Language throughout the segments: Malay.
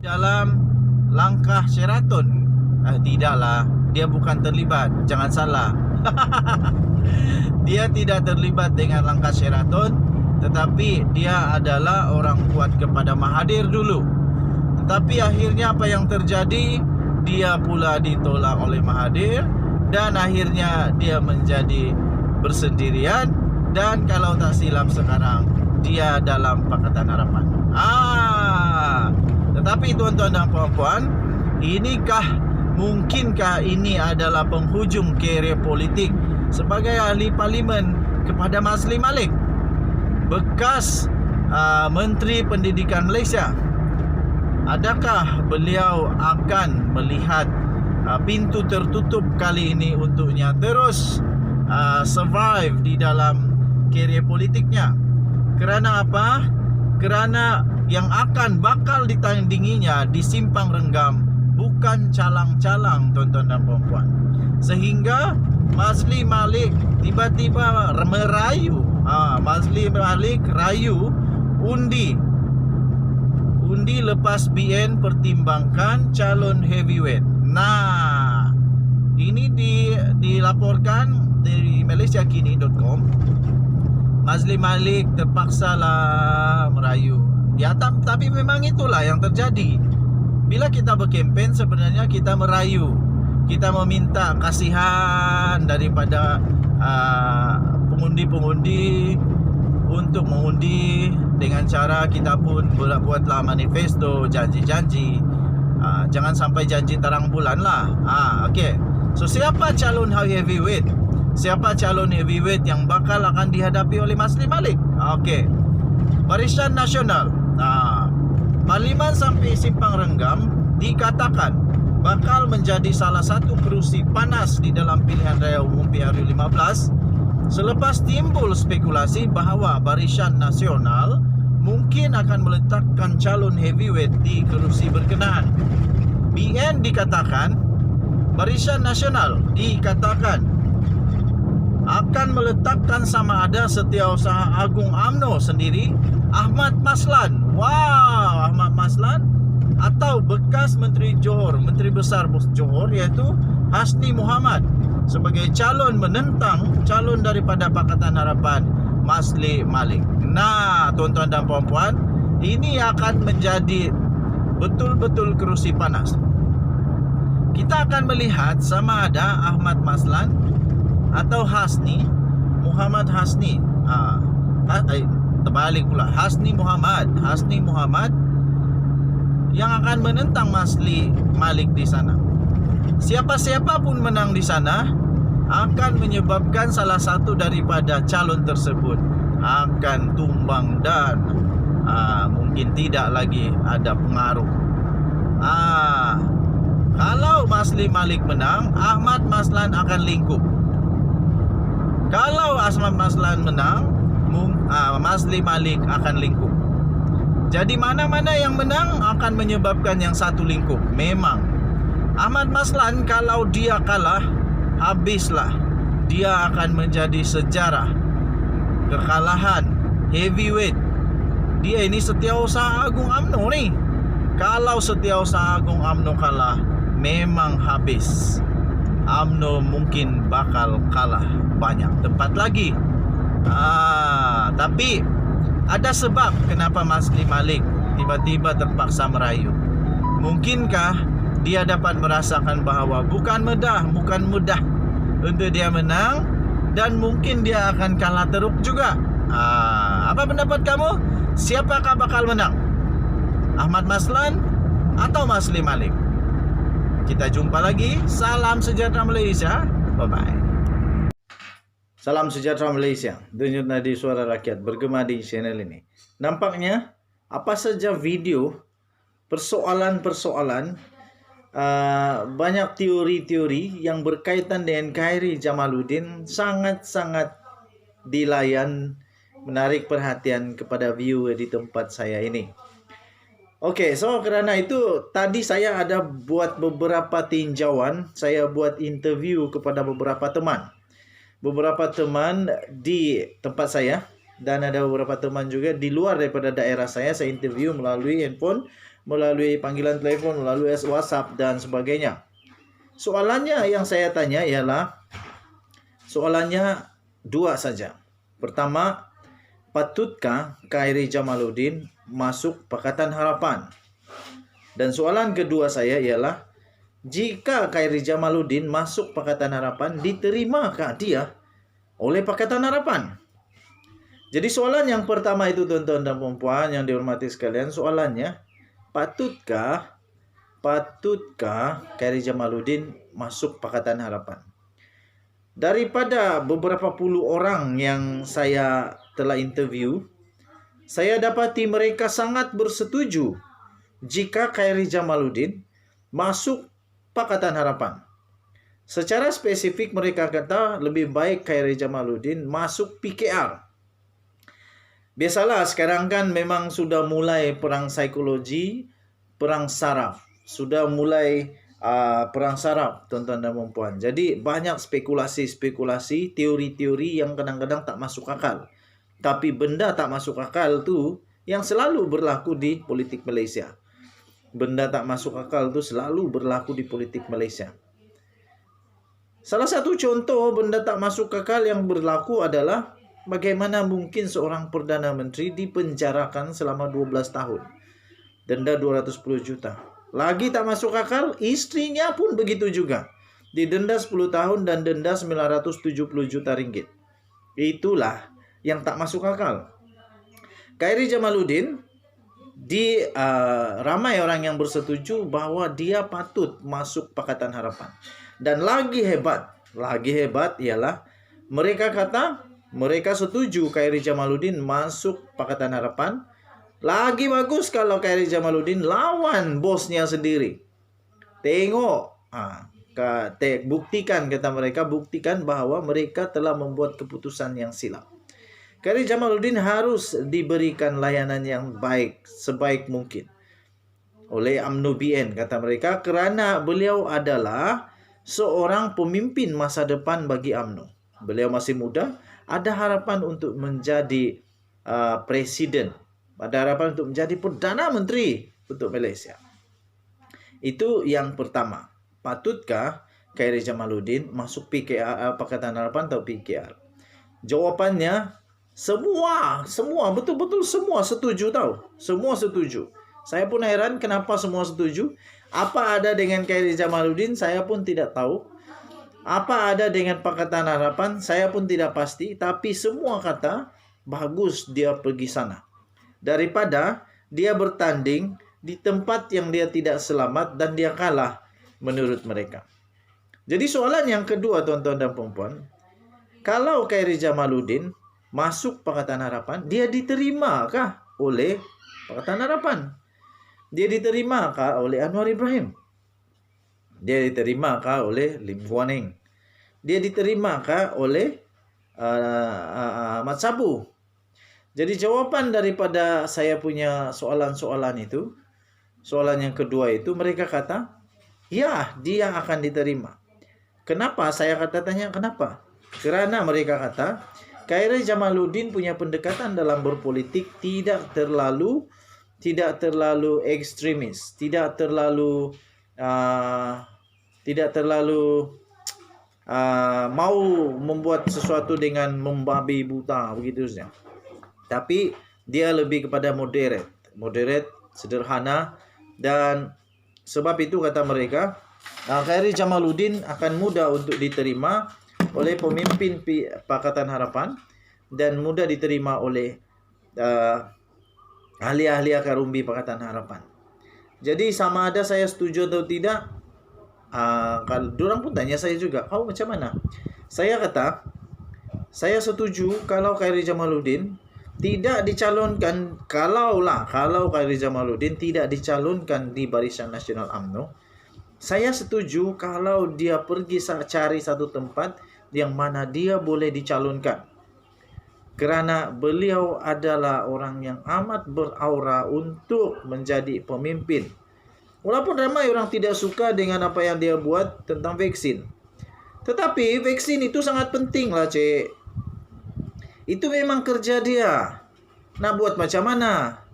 dalam langkah Sheraton. Tidaklah, dia bukan terlibat, jangan salah. Dia tidak terlibat dengan langkah Sheraton, tetapi dia adalah orang kuat kepada Mahathir dulu. Tetapi akhirnya apa yang terjadi? Dia pula ditolak oleh Mahathir dan akhirnya dia menjadi bersendirian. Dan kalau tak silap sekarang dia dalam Pakatan Harapan. Tetapi tuan-tuan dan puan-puan, mungkinkah ini adalah penghujung karier politik sebagai ahli parlimen kepada Masli Malik, bekas Menteri Pendidikan Malaysia? Adakah beliau akan melihat pintu tertutup kali ini untuknya terus survive di dalam karier politiknya? Kerana apa? Kerana yang bakal ditandinginya di Simpang Renggam bukan calang-calang, tuan-tuan dan puan-puan. Sehingga Masli Malik tiba-tiba merayu. Masli Malik rayu undi lepas BN pertimbangkan calon heavyweight. Nah, ini dilaporkan dari malaysiakini.com. Masli Malik terpaksalah merayu. Ya, tapi memang itulah yang terjadi. Bila kita berkempen, sebenarnya kita merayu. Kita meminta kasihan daripada pengundi-pengundi untuk mengundi dengan cara kita pun buatlah manifesto, janji-janji. Jangan sampai janji terang bulan lah. Okey. So siapa calon heavyweight? Siapa calon heavyweight yang bakal akan dihadapi oleh Masli Malik? Okey. Barisan Nasional. Parlimen sampai Simpang Renggam dikatakan bakal menjadi salah satu kerusi panas di dalam pilihan raya umum PRU15 selepas timbul spekulasi bahawa Barisan Nasional mungkin akan meletakkan calon heavyweight di kerusi berkenaan. BN dikatakan, Barisan Nasional dikatakan akan meletakkan sama ada Setiausaha Agung UMNO sendiri, Ahmad Maslan. Wow, Ahmad Maslan, atau bekas Menteri Johor, Menteri Besar Johor, iaitu Hasni Muhammad sebagai calon menentang calon daripada Pakatan Harapan Masli Malik. Nah, tuan-tuan dan puan-puan, ini akan menjadi betul-betul kerusi panas. Kita akan melihat sama ada Ahmad Maslan atau Hasni Muhammad terbalik pula, Hasni Muhammad yang akan menentang Masli Malik di sana. Siapa-siapa pun menang di sana akan menyebabkan salah satu daripada calon tersebut akan tumbang dan mungkin tidak lagi ada pengaruh. Kalau Masli Malik menang, Ahmad Maslan akan lingkup. Kalau Ahmad Maslan menang, Masli Malik akan lingkup. Jadi mana-mana yang menang akan menyebabkan yang satu lingkup. Memang Ahmad Maslan kalau dia kalah, habislah. Dia akan menjadi sejarah kekalahan heavyweight. Dia ini Setiausaha Agung UMNO ni. Kalau Setiausaha Agung UMNO kalah, memang habis. UMNO mungkin bakal kalah banyak tempat lagi. Tapi ada sebab kenapa Masli Malik tiba-tiba terpaksa merayu. Mungkinkah dia dapat merasakan bahawa bukan mudah untuk dia menang, dan mungkin dia akan kalah teruk juga. Apa pendapat kamu? Siapakah bakal menang? Ahmad Maslan atau Masli Malik? Kita jumpa lagi. Salam sejahtera Malaysia. Bye-bye. Salam sejahtera Malaysia. Denyut nadi suara rakyat bergema di channel ini. Nampaknya apa saja video persoalan-persoalan, banyak teori-teori yang berkaitan dengan Khairy Jamaluddin sangat-sangat dilayan, menarik perhatian kepada viewer di tempat saya ini. Okey, so kerana itu tadi saya ada buat beberapa tinjauan, saya buat interview kepada beberapa teman di tempat saya, dan ada beberapa teman juga di luar daripada daerah saya interview melalui handphone melalui panggilan telepon, melalui WhatsApp dan sebagainya. Soalannya yang saya tanya ialah soalannya dua saja. Pertama, patutkah Khairy Jamaluddin masuk Pakatan Harapan? Dan soalan kedua saya ialah, jika Khairy Jamaluddin masuk Pakatan Harapan, diterimakah dia oleh Pakatan Harapan? Jadi soalan yang pertama itu, tuan-tuan dan puan yang dihormati sekalian, soalannya, patutkah Khairy Jamaluddin masuk Pakatan Harapan? Daripada beberapa puluh orang yang saya telah interview, saya dapati mereka sangat bersetuju jika Khairy Jamaluddin masuk Pakatan Harapan. Secara spesifik mereka kata lebih baik Khairy Jamaluddin masuk PKR. Biasalah sekarang kan memang sudah mulai perang psikologi, perang saraf. Sudah mulai perang saraf, tuan-tuan dan puan. Jadi banyak spekulasi-spekulasi, teori-teori yang kadang-kadang tak masuk akal. Tapi benda tak masuk akal tu yang selalu berlaku di politik Malaysia. Benda tak masuk akal tu selalu berlaku di politik Malaysia. Salah satu contoh benda tak masuk akal yang berlaku adalah bagaimana mungkin seorang Perdana Menteri dipenjarakan selama 12 tahun. Denda 210 juta. Lagi tak masuk akal, istrinya pun begitu juga. Didenda 10 tahun dan denda 970 juta ringgit. Itulah yang tak masuk akal. Khairy Jamaluddin, ramai orang yang bersetuju bahwa dia patut masuk Pakatan Harapan. Dan lagi hebat ialah mereka kata mereka setuju Khairy Jamaluddin masuk Pakatan Harapan. Lagi bagus kalau Khairy Jamaluddin lawan bosnya sendiri. Tengok, buktikan, kata mereka, buktikan bahwa mereka telah membuat keputusan yang silap. Khairy Jamaluddin harus diberikan layanan yang baik, sebaik mungkin oleh UMNO BN, kata mereka, kerana beliau adalah seorang pemimpin masa depan bagi UMNO. Beliau masih muda, ada harapan untuk menjadi presiden, ada harapan untuk menjadi Perdana Menteri untuk Malaysia. Itu yang pertama. Patutkah Khairy Jamaluddin masuk PKR, Pakatan Harapan atau PKR? Jawapannya, semua betul-betul semua setuju tahu. Semua setuju. Saya pun heran kenapa semua setuju. Apa ada dengan Khairy Jamaluddin, saya pun tidak tahu. Apa ada dengan Pakatan Harapan, saya pun tidak pasti. Tapi semua kata, bagus dia pergi sana, daripada dia bertanding di tempat yang dia tidak selamat dan dia kalah menurut mereka. Jadi soalan yang kedua, tuan-tuan dan puan-puan, kalau Khairy Jamaluddin masuk Pakatan Harapan, dia diterimakah oleh Pakatan Harapan? Dia diterimakah oleh Anwar Ibrahim? Dia diterimakah oleh Lim Guan Eng? Dia diterimakah oleh Mat Sabu? Jadi jawapan daripada saya punya soalan-soalan itu, soalan yang kedua itu, mereka kata, ya, dia akan diterima. Kenapa? Saya tanya kenapa? Kerana mereka kata, Khairy Jamaluddin punya pendekatan dalam berpolitik tidak terlalu ekstremis, tidak terlalu mau membuat sesuatu dengan membabi buta begitu saja. Tapi dia lebih kepada moderate, sederhana, dan sebab itu kata mereka, Khairy Jamaluddin akan mudah untuk diterima oleh pemimpin Pakatan Harapan dan mudah diterima oleh ahli-ahli akar umbi Pakatan Harapan. Jadi sama ada saya setuju atau tidak, kalau diorang pun tanya saya juga, kau macam mana? Saya kata, saya setuju kalau Khairy Jamaluddin tidak dicalonkan, kalau Khairy Jamaluddin tidak dicalonkan di Barisan Nasional UMNO, saya setuju kalau dia pergi cari satu tempat yang mana dia boleh dicalonkan. Kerana beliau adalah orang yang amat beraura untuk menjadi pemimpin. Walaupun ramai orang tidak suka dengan apa yang dia buat tentang vaksin. Tetapi vaksin itu sangat penting lah, cik. Itu memang kerja dia. Nak buat macam mana?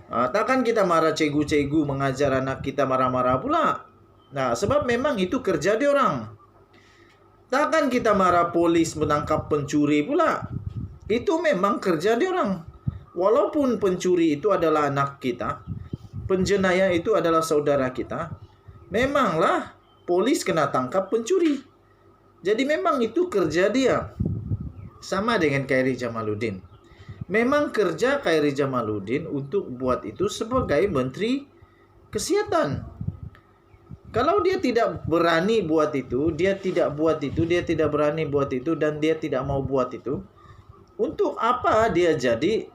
Takkan kita marah cegu-cegu mengajar anak kita marah-marah pula. Nah, sebab memang itu kerja dia orang. Takkan kita marah polis menangkap pencuri pula. Itu memang kerja dia orang. Walaupun pencuri itu adalah anak kita, penjenayah itu adalah saudara kita, memanglah polis kena tangkap pencuri. Jadi memang itu kerja dia. Sama dengan Khairi Jamaluddin. Memang kerja Khairi Jamaluddin untuk buat itu sebagai Menteri Kesehatan. Kalau dia tidak berani buat itu, dia tidak buat itu, dia tidak berani buat itu, dan dia tidak mau buat itu, untuk apa dia jadi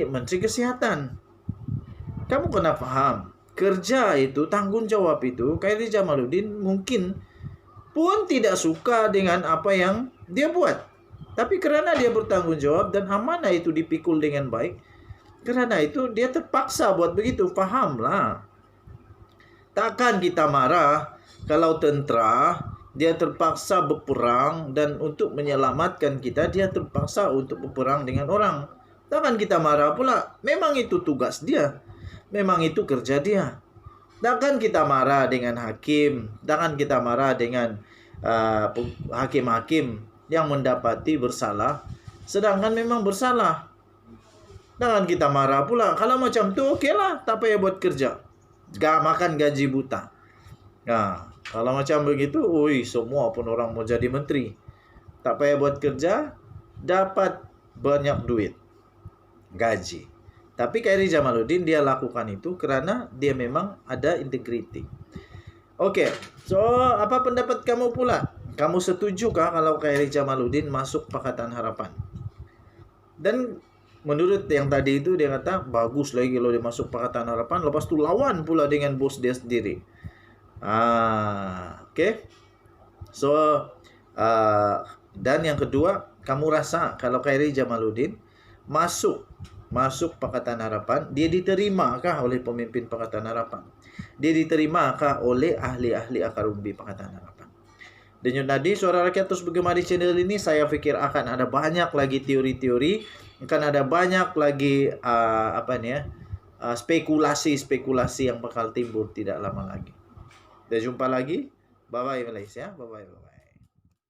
Menteri Kesehatan? Kamu kena paham, kerja itu, tanggung jawab itu, Khairi Jamaluddin mungkin pun tidak suka dengan apa yang dia buat. Tapi karena dia bertanggung jawab dan amanah itu dipikul dengan baik, karena itu dia terpaksa buat begitu. Fahamlah. Takkan kita marah kalau tentara dia terpaksa berperang, dan untuk menyelamatkan kita dia terpaksa untuk berperang dengan orang. Takkan kita marah pula. Memang itu tugas dia. Memang itu kerja dia. Takkan kita marah dengan hakim. Takkan kita marah dengan hakim-hakim yang mendapati bersalah, sedangkan memang bersalah. Jangan kita marah pula. Kalau macam tu okeylah, tak payah buat kerja. Gak makan gaji buta. Nah, kalau macam begitu, semua pun orang mau jadi menteri. Tak payah buat kerja, dapat banyak duit, gaji. Tapi Khairi Jamaluddin dia lakukan itu kerana dia memang ada integriti. Oke, so apa pendapat kamu pula? Kamu setujukah kalau Khairi Jamaluddin masuk Pakatan Harapan? Dan menurut yang tadi itu dia kata bagus lagi kalau dia masuk Pakatan Harapan, lepas tu lawan pula dengan bos dia sendiri. Oke. So dan yang kedua, kamu rasa kalau Khairi Jamaluddin masuk Pakatan Harapan, dia diterimakah oleh pemimpin Pakatan Harapan? Dia diterimakah oleh ahli-ahli akar umbi Pakatan Harapan? Denyut nadi Suara Rakyat terus bergema di channel ini. Saya pikir akan ada banyak lagi teori-teori, akan ada banyak lagi spekulasi yang bakal timbul tidak lama lagi. Dan jumpa lagi. Bye bye Malaysia. Bye bye.